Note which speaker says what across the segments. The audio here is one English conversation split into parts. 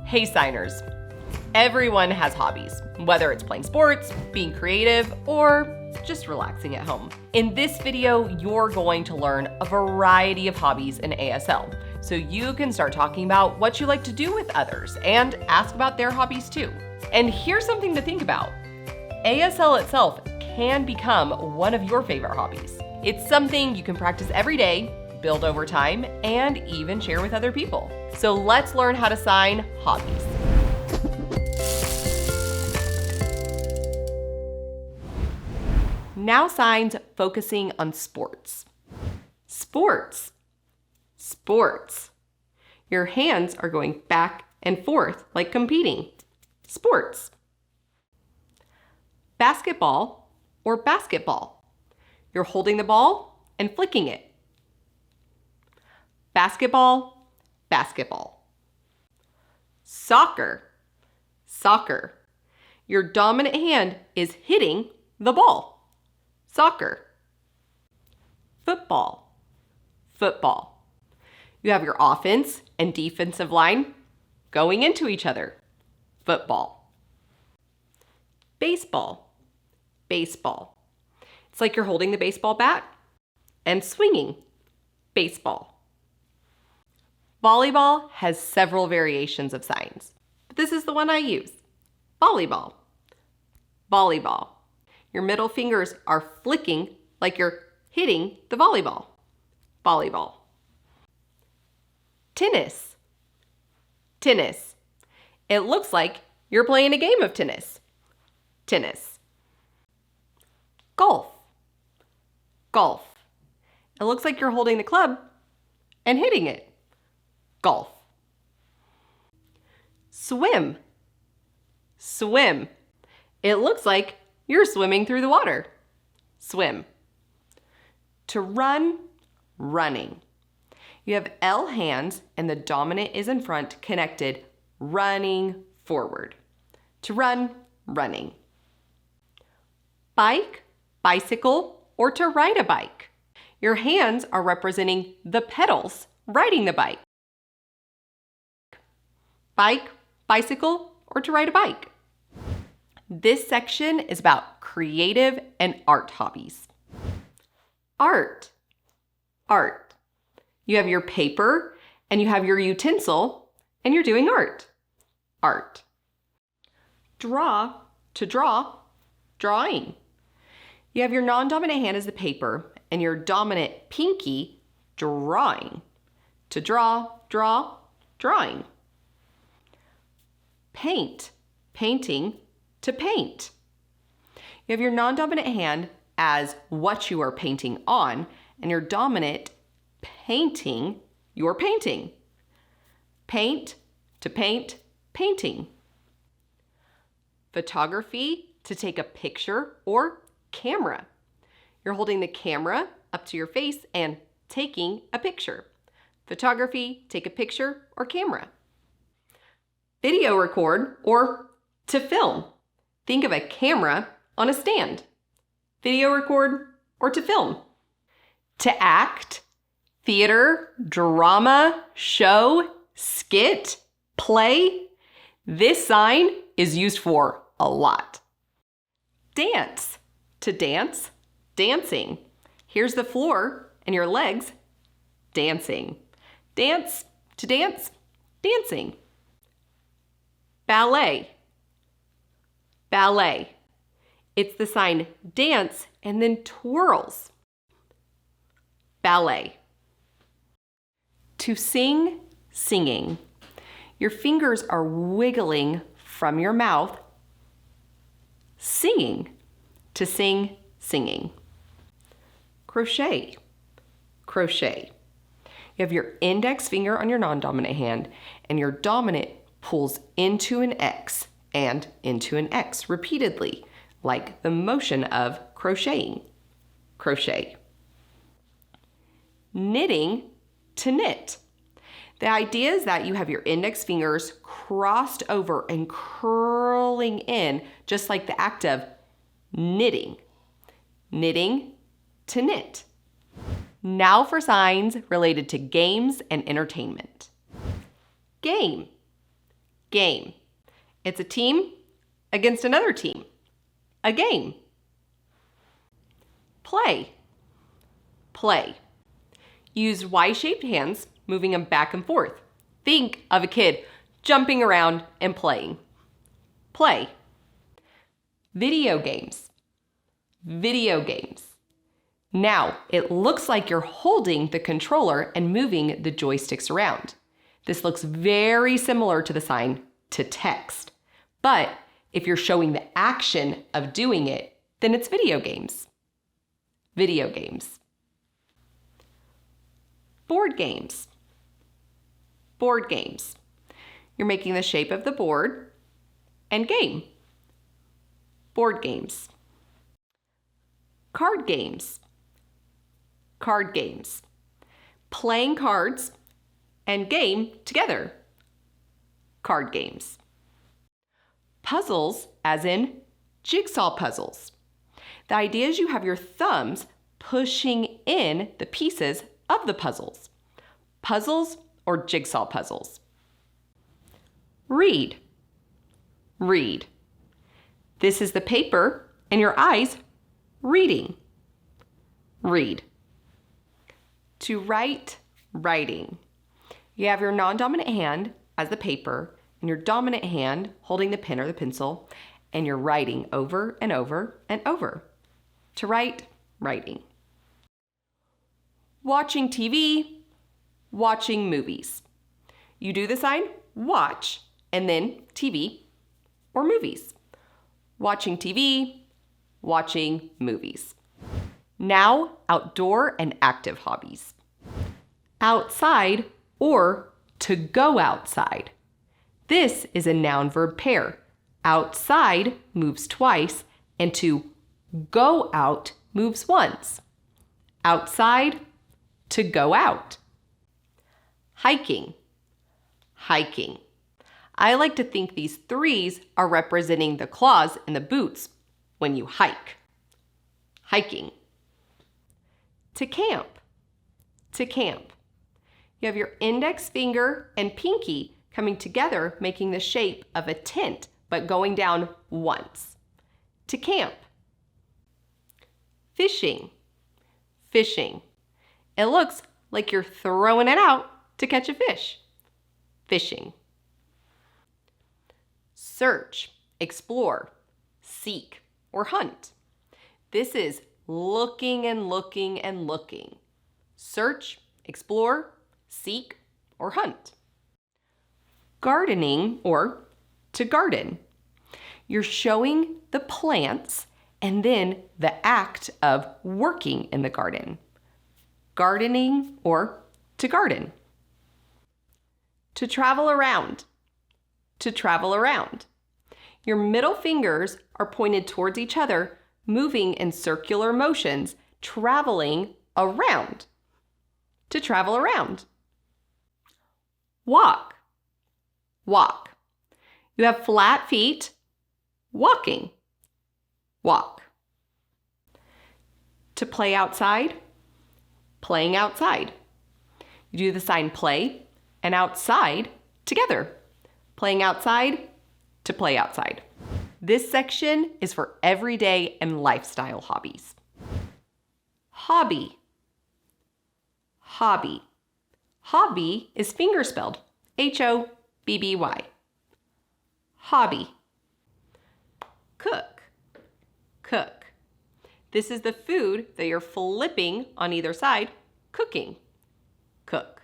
Speaker 1: Hey signers, everyone has hobbies, whether it's playing sports, being creative, or just relaxing at home. In this video, you're going to learn a variety of hobbies in ASL, so you can start talking about what you like to do with others and ask about their hobbies too. And here's something to think about. ASL itself can become one of your favorite hobbies. It's something you can practice every day, build over time, and even share with other people. So let's learn how to sign hobbies. Now signs focusing on sports. Sports. Sports. Your hands are going back and forth like competing. Sports. Basketball or basketball. You're holding the ball and flicking it. Basketball, basketball. Soccer, soccer. Your dominant hand is hitting the ball. Soccer. Football, football. You have your offense and defensive line going into each other. Football. Baseball, baseball. It's like you're holding the baseball bat and swinging. Baseball. Volleyball has several variations of signs, but this is the one I use. Volleyball. Volleyball. Your middle fingers are flicking like you're hitting the volleyball. Volleyball. Tennis. Tennis. It looks like you're playing a game of tennis. Tennis. Golf. Golf. It looks like you're holding the club and hitting it. Golf. Swim. Swim. It looks like you're swimming through the water. Swim. To run, running. You have L hands and the dominant is in front, connected, running forward. To run, running. Bike, bicycle, or to ride a bike. Your hands are representing the pedals riding the bike. Bike, bicycle, or to ride a bike. This section is about creative and art hobbies. Art. Art. You have your paper and you have your utensil and you're doing art. Art. Draw, to draw, drawing. You have your non-dominant hand as the paper and your dominant pinky drawing. To draw, draw, drawing. Paint, painting, to paint. You have your non-dominant hand as what you are painting on and your dominant painting your painting. Paint, to paint, painting. Photography, to take a picture or camera. You're holding the camera up to your face and taking a picture. Photography, take a picture or camera. Video record or to film. Think of a camera on a stand. Video record or to film. To act, theater, drama, show, skit, play. This sign is used for a lot. Dance, to dance, dancing. Here's the floor and your legs dancing. Dance, to dance, dancing. Ballet. Ballet. It's the sign dance and then twirls. Ballet. To sing, singing. Your fingers are wiggling from your mouth. Singing. To sing, singing. Crochet. Crochet. You have your index finger on your non-dominant hand and your dominant pulls into an X and into an X repeatedly, like the motion of crocheting. Crochet. Knitting, to knit. The idea is that you have your index fingers crossed over and curling in, just like the act of knitting. Knitting, to knit. Now for signs related to games and entertainment. Game. Game. It's a team against another team. A game. Play. Play. Use Y-shaped hands, moving them back and forth. Think of a kid jumping around and playing. Play. Video games. Video games. Now, it looks like you're holding the controller and moving the joysticks around. This looks very similar to the sign to text. But if you're showing the action of doing it, then it's video games. Video games. Board games. Board games. You're making the shape of the board and game. Board games. Card games. Card games. Playing cards and game together. Card games. Puzzles, as in jigsaw puzzles. The idea is you have your thumbs pushing in the pieces of the puzzles. Puzzles or jigsaw puzzles. Read. Read. This is the paper and your eyes reading. Read. To write, writing. You have your non-dominant hand as the paper and your dominant hand holding the pen or the pencil, and you're writing over and over and over. To write, writing. Watching TV, watching movies. You do the sign watch and then TV or movies. Watching TV, watching movies. Now, outdoor and active hobbies. Outside or to go outside. This is a noun-verb pair. Outside moves twice and to go out moves once. Outside, to go out. Hiking. Hiking. I like to think these threes are representing the claws in the boots when you hike. Hiking. To camp. To camp. You have your index finger and pinky coming together, making the shape of a tent, but going down once. To camp. Fishing. Fishing. It looks like you're throwing it out to catch a fish. Fishing. Search, explore, seek, or hunt. This is looking and looking and looking. Search, explore, seek, or hunt. Gardening or to garden. You're showing the plants and then the act of working in the garden. Gardening or to garden. To travel around. To travel around. Your middle fingers are pointed towards each other, moving in circular motions, traveling around. To travel around. Walk. Walk. You have flat feet, walking. Walk. To play outside, playing outside. You do the sign play and outside together. Playing outside to play outside. This section is for everyday and lifestyle hobbies. Hobby. Hobby. Hobby is fingerspelled. H-O-B-B-Y. Hobby. Cook. Cook. This is the food that you're flipping on either side, cooking. Cook.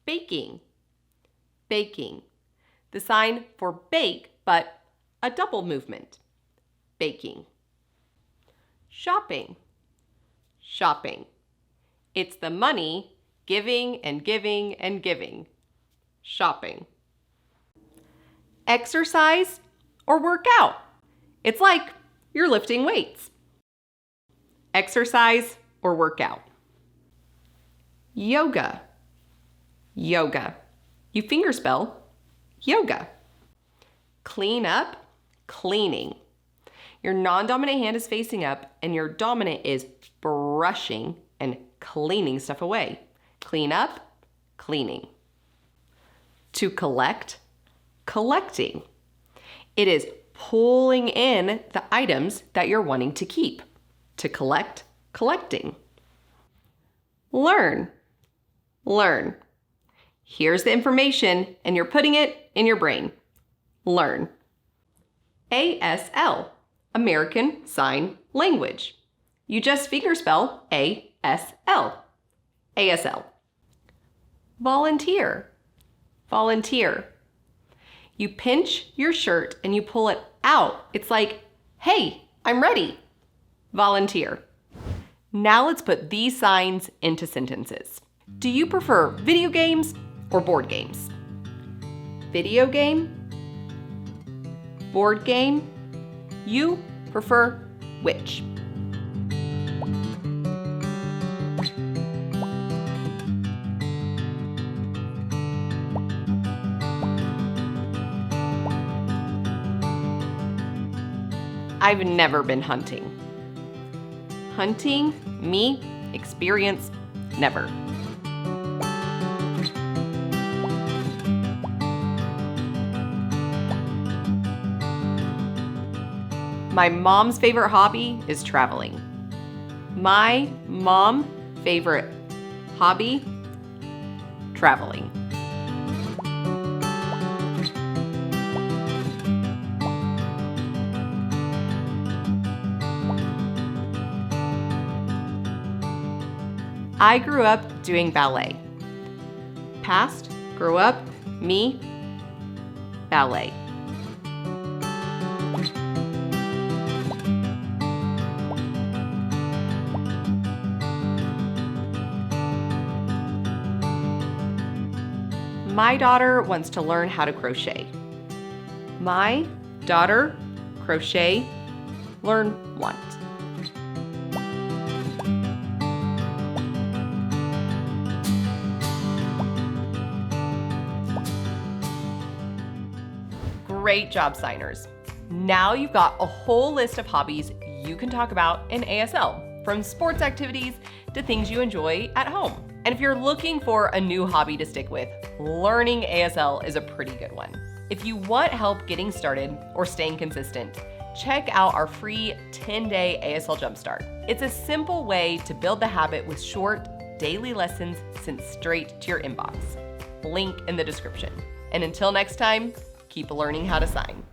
Speaker 1: Baking. Baking. The sign for bake, but a double movement. Baking. Shopping. Shopping. It's the money giving and giving and giving. Shopping. Exercise or work out. It's like you're lifting weights. Exercise or work out. Yoga. Yoga. You fingerspell yoga. Clean up, cleaning. Your non-dominant hand is facing up and your dominant is brushing and cleaning stuff away. Clean up, cleaning. To collect, collecting. It is pulling in the items that you're wanting to keep. To collect, collecting. Learn, learn. Here's the information and you're putting it in your brain. Learn. ASL, American Sign Language. You just fingerspell ASL. ASL. Volunteer. Volunteer. You pinch your shirt and you pull it out. It's like, hey, I'm ready. Volunteer. Now let's put these signs into sentences. Do you prefer video games or board games? Video game? Board game? You prefer which? I've never been hunting. Hunting, me, experience, never. My mom's favorite hobby is traveling. My mom's favorite hobby, traveling. I grew up doing ballet. Past, grew up, me, ballet. My daughter wants to learn how to crochet. My daughter, crochet, learn, want. Great job, signers. Now you've got a whole list of hobbies you can talk about in ASL, from sports activities to things you enjoy at home. And if you're looking for a new hobby to stick with, learning ASL is a pretty good one. If you want help getting started or staying consistent, check out our free 10-day ASL Jumpstart. It's a simple way to build the habit with short, daily lessons sent straight to your inbox. Link in the description. And until next time, keep learning how to sign.